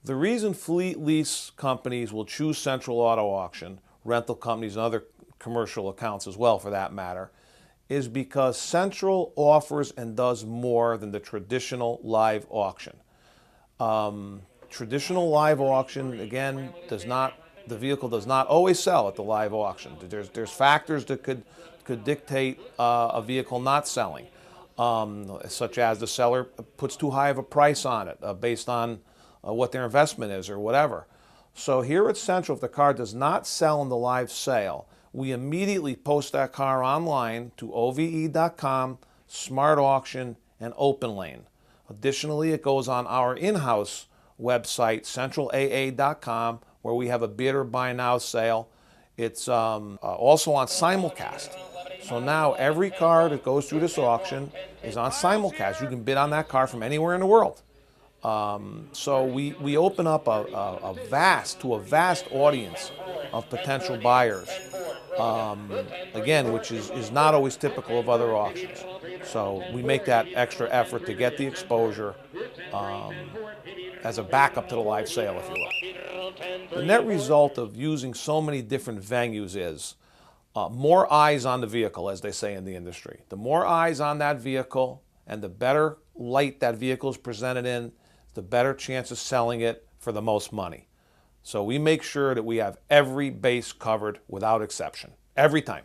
The reason fleet lease companies will choose Central Auto Auction, rental companies and other commercial accounts as well for that matter, is because Central offers and does more than the traditional live auction. Traditional live auction, again, the vehicle does not always sell at the live auction. There's factors that could dictate a vehicle not selling, such as the seller puts too high of a price on it based on what their investment is or whatever. So here at Central, if the car does not sell in the live sale, we immediately post that car online to OVE.com, Smart Auction, and OpenLane. Additionally, it goes on our in-house website, centralalaa.com, where we have a bid or buy now sale. It's also on simulcast. So now every car that goes through this auction is on simulcast. You can bid on that car from anywhere in the world. So we open up a vast audience of potential buyers, again, which is not always typical of other auctions. So we make that extra effort to get the exposure as a backup to the live sale, if you will. The net result of using so many different venues is more eyes on the vehicle, as they say in the industry. The more eyes on that vehicle and the better light that vehicle is presented in, the better chance of selling it for the most money. So we make sure that we have every base covered without exception, every time.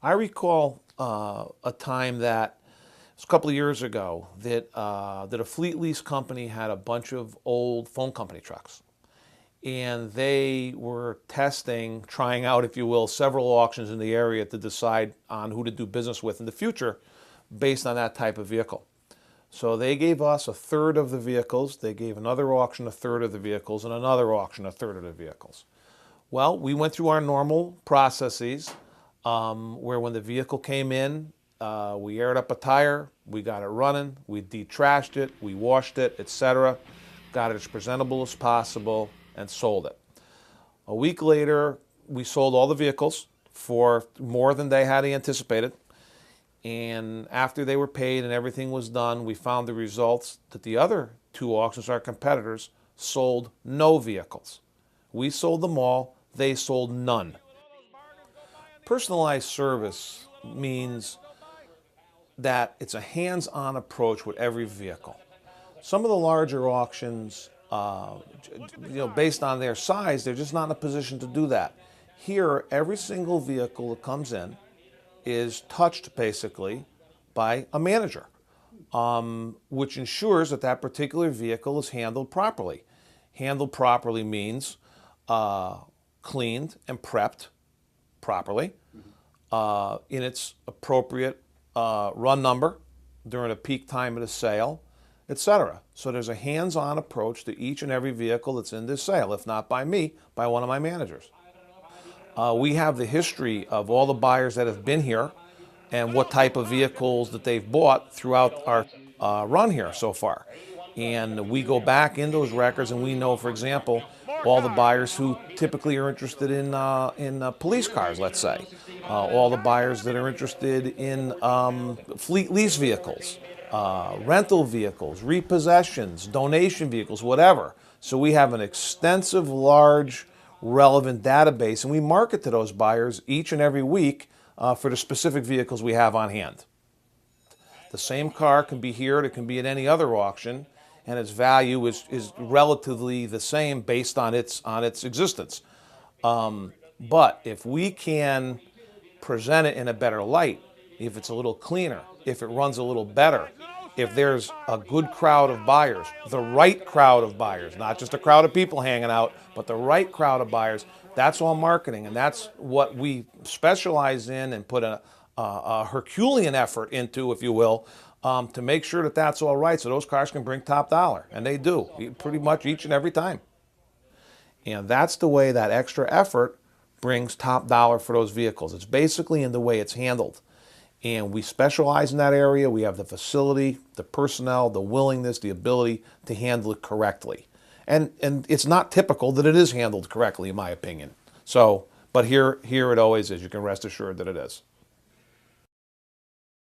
I recall a time that, it was a couple of years ago, that a fleet lease company had a bunch of old phone company trucks. And they were trying out, if you will, several auctions in the area to decide on who to do business with in the future based on that type of vehicle. So they gave us a third of the vehicles, they gave another auction a third of the vehicles, and another auction a third of the vehicles. Well, we went through our normal processes where when the vehicle came in, we aired up a tire, we got it running, we detrashed it, we washed it, etc., got it as presentable as possible, and sold it. A week later, we sold all the vehicles for more than they had anticipated. And after they were paid and everything was done, we found the results that the other two auctions, our competitors, sold no vehicles. We sold them all, they sold none. Personalized service means that it's a hands-on approach with every vehicle. Some of the larger auctions, based on their size, they're just not in a position to do that. Here, every single vehicle that comes in is touched basically by a manager, which ensures that that particular vehicle is handled properly. Handled properly means cleaned and prepped properly in its appropriate run number during a peak time of the sale, etc. So there's a hands-on approach to each and every vehicle that's in this sale, if not by me, by one of my managers. We have the history of all the buyers that have been here and what type of vehicles that they've bought throughout our run here so far. And we go back in those records and we know, for example, all the buyers who typically are interested in police cars, let's say. All the buyers that are interested in fleet lease vehicles, rental vehicles, repossessions, donation vehicles, whatever. So we have an extensive, large, relevant database, and we market to those buyers each and every week for the specific vehicles we have on hand. The same car can be here, it can be at any other auction, and its value is relatively the same based on its existence. But if we can present it in a better light, if it's a little cleaner, if it runs a little better, if there's a good crowd of buyers, the right crowd of buyers, not just a crowd of people hanging out, but the right crowd of buyers, that's all marketing, and that's what we specialize in and put a Herculean effort into, if you will, to make sure that that's all right so those cars can bring top dollar, and they do, pretty much each and every time. And that's the way that extra effort brings top dollar for those vehicles. It's basically in the way it's handled. And we specialize in that area. We have the facility, the personnel, the willingness, the ability to handle it correctly. And it's not typical that it is handled correctly, in my opinion. So, but here it always is. You can rest assured that it is.